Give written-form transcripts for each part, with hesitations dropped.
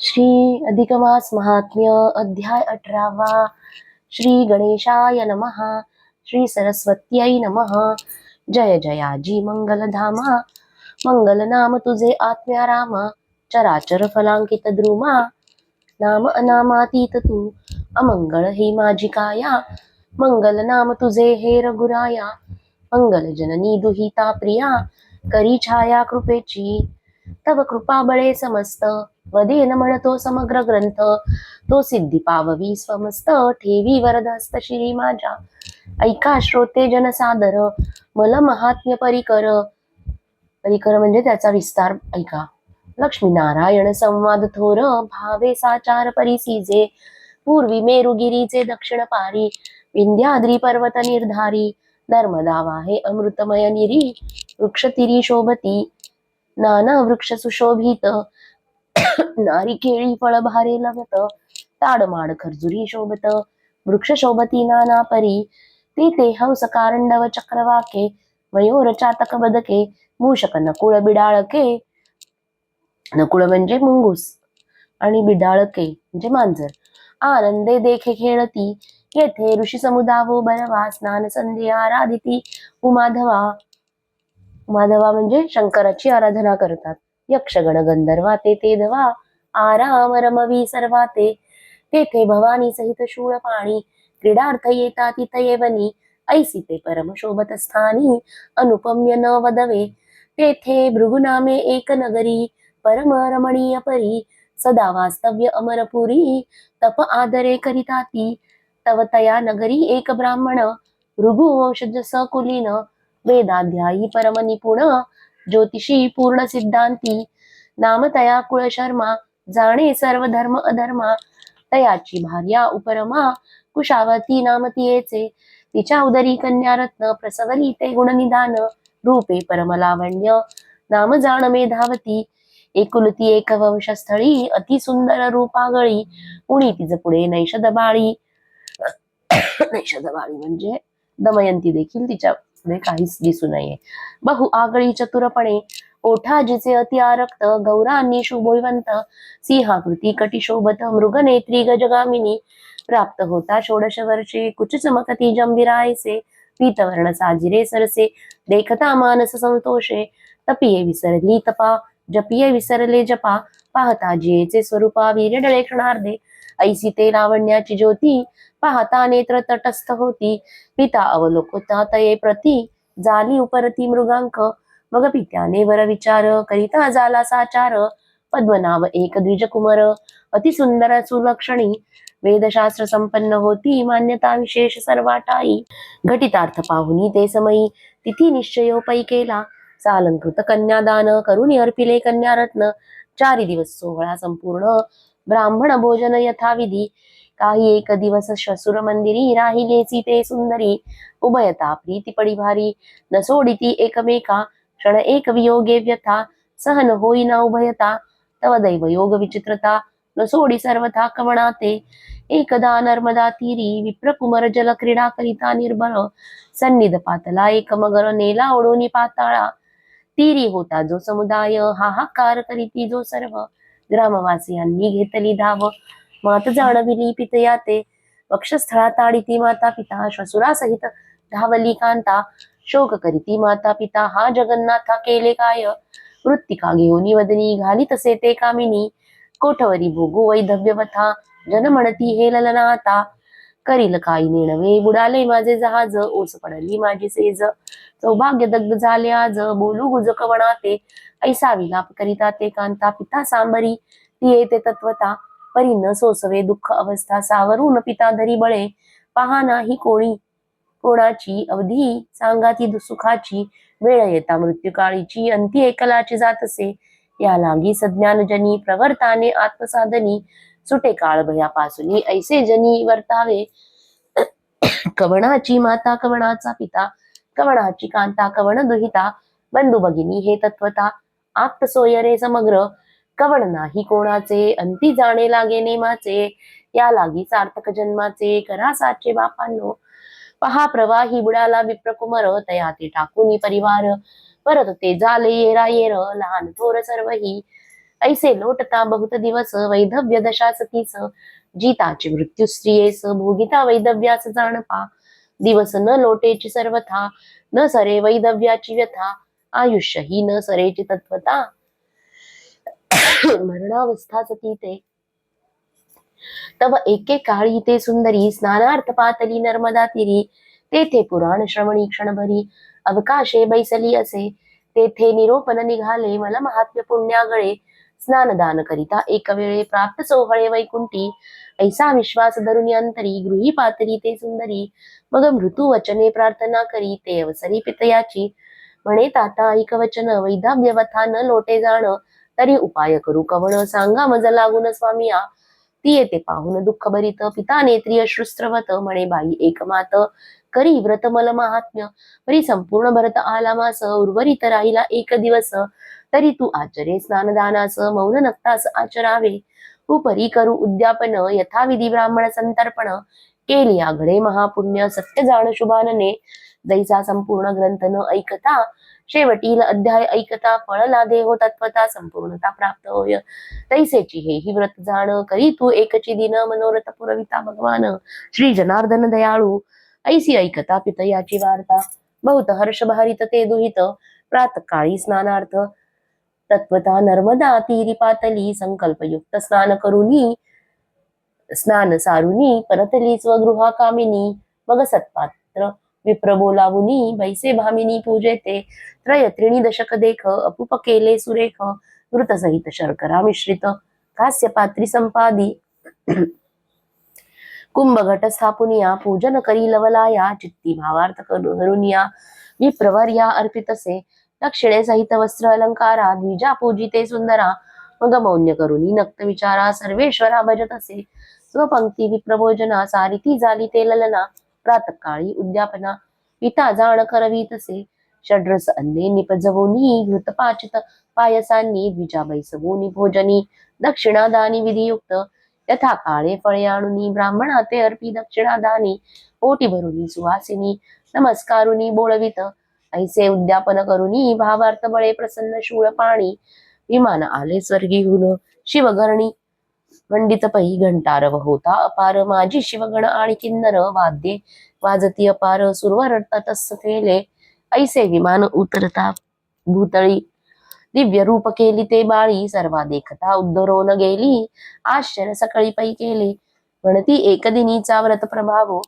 श्री अधिक मास महात्म्य अध्याय 18वा. श्री गणेशाय नमः. श्री सरस्वत्यै नमः. जय जयाजी मंगलधामा. मंगल नाम तुझे आत्म्या राम. चराचर फलांकित द्रुमा. नाम अनामातीत तू. अमंगळ ही माझी काया. मंगल नाम तुझे हे रघुराया. मंगल जननी दुहिता प्रिया. करी छाया कृपेची. तव कृपा बळे समस्त. वदेन म्हणतो समग्र ग्रंथ. तो सिद्धी पाववी स्वमस्त. ठेवी वरदहस्त श्री माझ्या. ऐका श्रोते जनसादर. मल महात्म्य परिकर. परिकर म्हणजे त्याचा विस्तार ऐका. लक्ष्मीनारायण संवाद थोर. भावे साचार परिसीजे. पूर्वी मेरुगिरीचे दक्षिण पारी. विंध्याद्री पर्वत निर्धारी. नर्मदा वाहे अमृतमय निरी. वृक्षतिरी शोभती. नाना वृक्ष सुशोभित. नारिकेळी फळ भारे लवत. ताडमाड खर्जुरी शोभत. वृक्ष शोभती नाना परी. ते हंस कारंडव चक्रवाके. मयूर चातक बदके. मूषक नकुळ बिडाळके. नकुळ म्हणजे मुंगूस आणि बिडाळके म्हणजे मांजर. आनंदे देखे खेळती. येथे ऋषी समुदावो बरवा. स्नान संध्या आराधिती उमाधवा. उमाधवा म्हणजे शंकराची आराधना करतात. यक्षगण गंधर्वा ते धवा. आराम रमवी सर्वा तेथे भवानी सहित शूळ पाणी. क्रीडार्थ येता तिथ येवनी. ऐसी ते परम शोभत स्थानी. अनुपम्य न वदवे. तेथे भृगुनामे एक नगरी. परम रमणीय परी. सदा वास्तव्य अमरपुरी. तप आदरे करिताती. तव तया नगरी एक ब्राह्मण. भृगु वंशज सकुलीन. वेदाध्यायी परम निपुण. ज्योतिषी पूर्ण सिद्धांती. नाम तया कुळ शर्मा. जाणे सर्व धर्म अधर्मा. तयाची भार्या उपरमा. कुशावती नाम तियेचे. तिच्या उदरी कन्यारत्न. प्रसवली ते गुणनिधान. रूपे परमलावण्य. नाम जाण मेधावती. एकुलती एक वंशस्थळी. अति सुंदर रूपागळी. उणी तिज पुढे नैषद बाळी. नैषद बाळी म्हणजे दमयंती देखील तिच्या पुढे काहीच दिसू नये. बहु आगळी चतुरपणे. ओठा जिचे अति आरक्त. गौरांनी शुभोवंत. सिंहाकृती कटी शोभत. मृगनेत्री गजगामिनी. प्राप्त होता षोडश वर्षे. कुच चमकती जंबिरायसे. पीतवर्ण साजिरे सरसे. देखता मानस संतोषे. तपिये विसरली तपा. जपिये विसरले जपा. पाहता जियेचे स्वरूपा. वीर्यडळे क्षणार्धे. ऐसी ते लावण्याची ज्योती. पाहता नेत्र तटस्थ होती. पिता अवलोकता तये प्रती. जाली उपरती मृगांक. मग पित्याने वर विचार. करिता झाला साचार. पद्मनाभ एक द्विज कुमार. अति सुंदर सुलक्षणी. वेदशास्त्र संपन्न होती. मान्यता विशेष सर्वाटाई. घटितार्थ पाहुनी ते समयी. तिथी निश्चयोपै केला. सालंकृत कन्यादान. करुणी अर्पिले कन्यारत्न. 4 दिवस सोहळा संपूर्ण. ब्राह्मण भोजन यथाविधी. काही एक दिवस श्वशुर मंदिरी. राहिलेची ते सुंदरी. उभयता प्रीती पडी भारी. न सोडिती एकमेका. क्षण एक वियोगे व्यथा. सहन होईना उभयता. तव दैव योग विचित्रता. न सोडी सर्वथा कवणाते. एकदा नर्मदा तीरी. विप्रकुमार जल क्रीडा करिता निर्भर. सन्निध पातला एक मगर. नेला ओढूनी पाताळा. तीरी होता जो समुदाय. हाहाकार करीती जो सर्व. ग्रामवासियांनी घेतली धाव. मात जाणविली पितया ते. वक्षस्थळा ताडिती माता पिता. श्वशुरासहित धावली कांता. शोक करीती माता पिता. हा जगन्नाथा केले काय. मृत्तिका घेऊनी वदनी. घाली तसे ते कामिनी. कोठवरी भोगू वैधव्यवथा. जन म्हणती हे ललनाता. करील काही नेणवे. बुडाले माझे जहाज. ओस पडली माझी सेज. सौभाग्य दग्ध झाले आज. बोलू गुज कवणाते. ऐसा विलाप करिता ते कांता. पिता सांबरी ती येते तत्वता. परी न सोसवे दुःख अवस्था. सावरून पिता धरी बळे. पहा नाही कोणी कोणाची. अवधी सांगा ती सुखाची. वेळ येता मृत्युकाळीची. अंती एकलाची जातसे. या लागी सज्ञानजनी. प्रवर्ताने आत्मसाधनी. सुटे काळ भयापासूनी. ऐसे जनी वर्तावे. कवणाची माता कवणाचा पिता. कवणाची कांता कवण दुहिता. बंधू भगिनी हे तत्वता. आप्त सोयरे समग्र. कवण नाही कोणाचे. अंती जाणे लागे नेमाचे. या लागी सार्थक जन्माचे. करा साचे बापांनो. पहा प्रवाही बुडाला विप्रकुमार. तया ते टाकूनी परिवार. परत ते झाले येरा येर. लहान थोर सर्वही. ऐसे लोटता बहुत दिवस वैधव्य दशा सतीस जिताची मृत्यू स्त्रियेस भोगिता वैधव्यास जाणपा दिवस न लोटेची सर्वथा न सरे वैधव्याची व्यथा आयुष्य ही न सरेची तत्वता मरणावस्था सती ते तव एके काळी ते सुंदरी स्नानार्थ पातली नर्मदा तीरी तेथे पुराण श्रवणी क्षणभरी अवकाशे बैसली असे तेथे निरोपन निघाले मला महात्म्य पुण्यागळे स्नानदान करिता एक वेळे प्राप्त सोहळे वैकुंठी ऐसा विश्वास धरुनी अंतरी गृही पातली ते सुंदरी मग मृत्यू वचने प्रार्थना करी ते अवसरी पितयाची म्हणे ताता ऐक वचन वैधाव्य व्यथा न लोटे जाण तरी उपाय करू कवण सांगा मज लागून स्वामिया ती येते पाहून दुःख भरित पिता नेत्री अश्रुस्त्रवत म्हणे बाई एकमात करी व्रत मल महात्म्य परी संपूर्ण भरत आला मास उर्वरित राहिला एक दिवस तरी तू आचरे स्नानदानास मौन नक्तास आचरावे उपरी करू उद्यापन यथाविधी ब्राह्मण संतर्पण केली आघडे महापुण्य सत्य जाण शुभानने जैसा संपूर्ण ग्रंथ न ऐकता शेवटील अध्याय ऐकता फळ लादे हो तत्वता संपूर्णता प्राप्त होय तैसेची ही व्रत जाण करी तू एकची दिन मनोरथ पुरविता भगवान श्री जनार्दन दयाळू ऐसी ऐकता पितयाची वार्ता बहुत हर्ष भारित ते दुहित प्रातकाळी स्नानार्थ तत्वता नर्मदा तीरी पातली संकल्पयुक्त स्नान करुनी स्नान सारुनी परतली स्वगृहा कामिनी मग सत्पात्र विप्र बोलावुनी बैसे भामिनी पूजेते त्रय त्रिणी दशक देख अपूप केले सुरेख वृत सहित शर्करा मिश्रित कास्य पात्री संपादी कुंभ घट स्थापुनिया पूजन करी लवलाया चित्ती भावार्थ करुनिया विप्रवर्या अर्पितसे दक्षिणे सहित वस्त्र अलंकारा द्विजा पूजिते सुंदरा मग मौन्य करुनी नक्त विचारा सर्वेश्वरा भजतसे स्वपंक्ती विप्रभोजना सारिती झाली ते ललना प्रातकाळी उद्यापना पिता जाण करवीतसे षड्रस अन्ने निपजवोनी घृतपाचित पायसांनी द्विजा बैसवोनी भोजनी दक्षिणादानी विधियुक्त यथा काळे फळे आणुनी ब्राह्मणा ते अर्पी दक्षिणादानी ओटी भरुनी सुहासिनी नमस्कारुनी बोळवित ऐसे उद्यापन करुनी भावार्थ बळे प्रसन्न शूळ पाणी विमान आले स्वर्गीहून शिवगरणी मंडित पै घंटारव होता अपार माझी शिवगण आणि किन्नर वाद्ये वाजती अपार सुरवर ततस्स केले ऐसे विमान उतरता भूतळी दिव्य रूप केली ते बाळी सर्वा देखता उद्धरोन गेली आश्चर्य सकळी पै केले म्हणती एकदिनीचा व्रत प्रभाव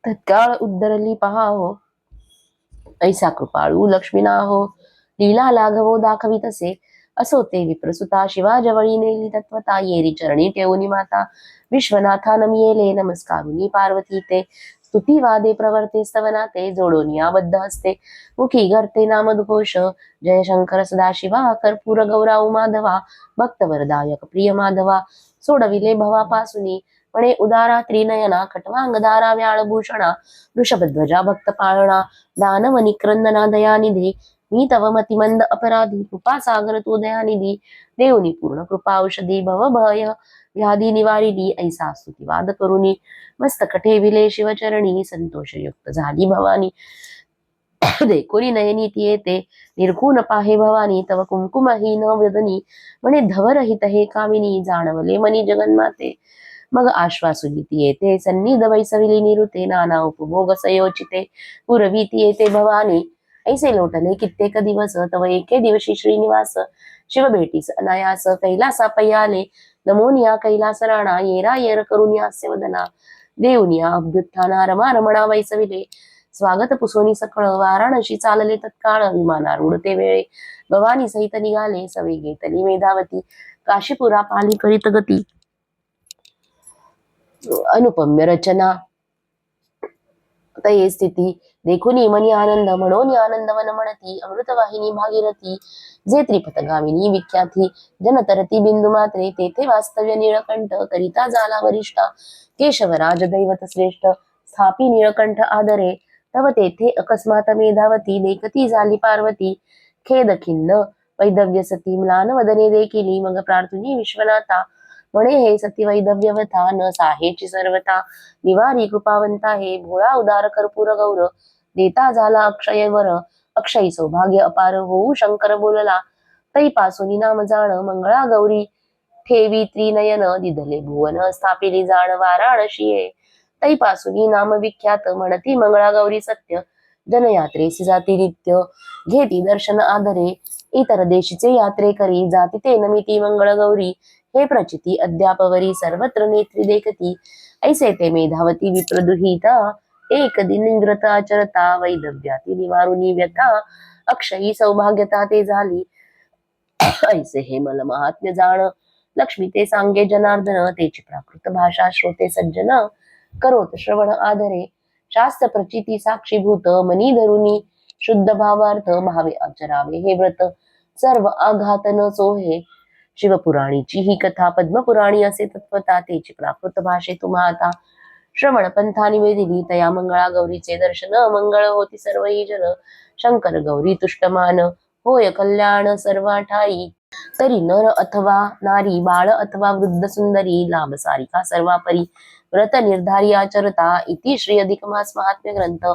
तत्काळ उद्धरली पहावो ऐसा कृपाळू लक्ष्मीना हो लीला लाघवो दाखवितसे असो ते विप्रसुता शिवा जवळी नेली तत्वता येरी चरणी ठेवूनी माता विश्वनाथा नमियेले नमस्कारुनी पार्वती ते स्तुती वादे प्रवर्ते स्तवनाते जोडोनी आबद्ध हस्ते मुखी गर्ते नामदघोष जय शंकर सदाशिवा कर्पूर गौरा माधवा भक्तवरदायक प्रिय माधवा सोडविले भवापासुनी म्हणे उदारा त्रिनयना खटवांगधारा व्याळभूषणा वृषभध्वजा भक्त पाळणा दानव निक्रंदना दयानिधे मी तव मतिमंद अपराधी कृपा सागर तू दयानिधी देऊनी पूर्ण कृपा औषधी भव भय व्याधी निवारिणी ऐसा स्तुतिवाद करुनी मस्तक ठेविले शिवचरणी संतोषयुक्त झाली भवानी देखोनी नयनी ती येते निर्गुण पाहे भवानी तव कुंकुमहीन वदनी म्हणे धवरहित हे कामिनी जाणवले मनी जगन्माते मग आश्वासुनी ती येते सन्निध वैसविली निरुते नाना उपभोग सयोचिते पुरवी ती येते भवानी ऐसे लोटले कित्येक दिवस तव एके दिवशी श्रीनिवास शिव भेटीस अनायास कैलासा पैयाले नमोनिया कैलास राणा येरा येर करून हास्य वदना देऊनिया अभ्युत्थाना रमा रमणा वैसविले स्वागत पुसोनी सकळ वाराणसी चालले तत्काळ विमानारूढ ते वेळे भवानी सहित निघाले सवे घेतली मेधावती काशीपुरा पाली करीत गती अनुपम्य रचना तये स्थिती देखुनी मनी आनंद म्हणून आनंद वन म्हणती अमृतवाहिनी भागीरथी जे त्रिपथगामिनी विख्याती जनतरती बिंदू मात्रे तेथे वास्तव्य निळकंठ करिता झाला वरिष्ठा केशवराज दैवत श्रेष्ठ स्थापी निळकंठ आदरे तव तेथे अकस्मात मेधावती देखती झाली पार्वती खेद खिन्न वैदव्य सती म्लान वदने देखिली मग प्रार्थुनी विश्वनाथा म्हणे हे सती वैदव्यवथा न साहेची सर्वता निवारी कृपावंता हे भोळा उदार कर्पूर गौर देता झाला अक्षय वर अक्षयी सौभाग्य अपार होऊ शंकर बोलला तैपासुनी नाम जाण मंगळा गौरी ठेवी त्रिनयन दिधले भुवन स्थापिली जाण वाराणसीये तैपासुनी नाम विख्यात म्हणती मंगळा गौरी सत्य जनयात्रेसी जाती नित्य घेती दर्शन आदरे इतर देशीचे यात्रे करी जाती ते नमिती मंगळ गौरी हे प्रचिती अद्यापवरी सर्वत्र नेत्री देखती ऐसे ते मेधावती विप्रदुहिता एक दिन इंद्रता आचरता वैदव्याती निवारुनी व्यथा अक्षयी सौभाग्यता ते झाली ऐसे हे मल महात्म्य जाण लक्ष्मी ते सांगे जनार्दन तेची प्राकृत भाषा श्रोते सज्जन करोत श्रवण आदरे शास्त्र प्रचिती साक्षीभूत मनी धरुनी शुद्ध भावार्थ भावे आचरावे हे व्रत सर्व आघात न सोहे शिवपुराणीची ही कथा पद्मपुराणी असे तत्वता तेची प्राकृत भाषे तुम्हा आता श्रवण पंथा निवेदिली तया मंगळा गौरीचे दर्शन मंगळ होती सर्व ही जन शंकर गौरी तुष्टमान होय कल्याण सर्वा ठाई तरी नर अथवा नारी बाळ अथवा वृद्ध सुंदरी लाभ सारिका सर्वापरी व्रत निर्धारी आचरता इति श्री अधिक मास महात्म्य ग्रंथ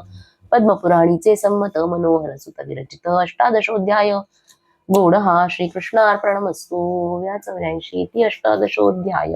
पद्मपुराणीचे संमत मनोहर सुत विरचित अष्टादशोध्याय गोड हा श्रीकृष्णार्पणमस्तु 84 इति अष्टादशोध्याय